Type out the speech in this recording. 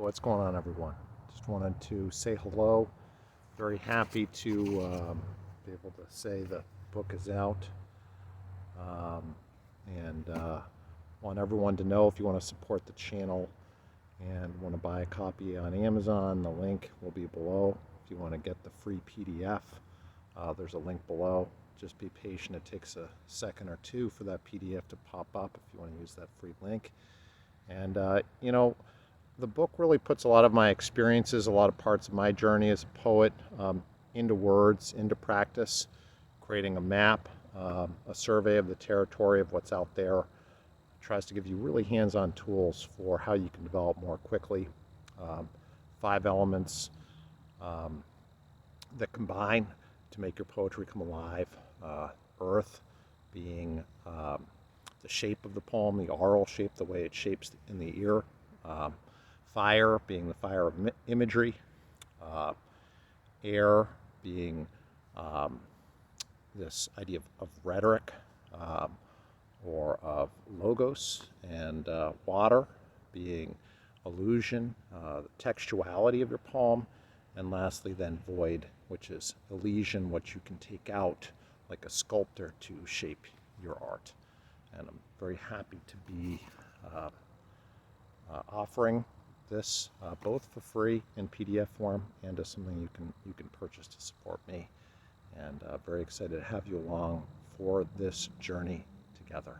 What's going on, everyone? Just wanted to say hello. Very happy to be able to say the book is out. Um, and want everyone to know, if you want to support the channel and want to buy a copy on Amazon, the link will be below. If you want to get the free PDF, there's a link below. Just be patient. It takes a second or two for that PDF to pop up if you want to use that free link. And, the book really puts a lot of my experiences, a lot of parts of my journey as a poet, into words, into practice, creating a map, a survey of the territory of what's out there. Tries to give you really hands-on tools for how you can develop more quickly. 5 elements that combine to make your poetry come alive. Earth being the shape of the poem, the aural shape, the way it shapes in the ear. Fire being the fire of imagery. Air being this idea of rhetoric or of logos, and water being illusion, the textuality of your poem, and lastly then void, which is Elysian, what you can take out like a sculptor to shape your art. And I'm very happy to be offering this both for free in PDF form and as something you can purchase to support me. And very excited to have you along for this journey together.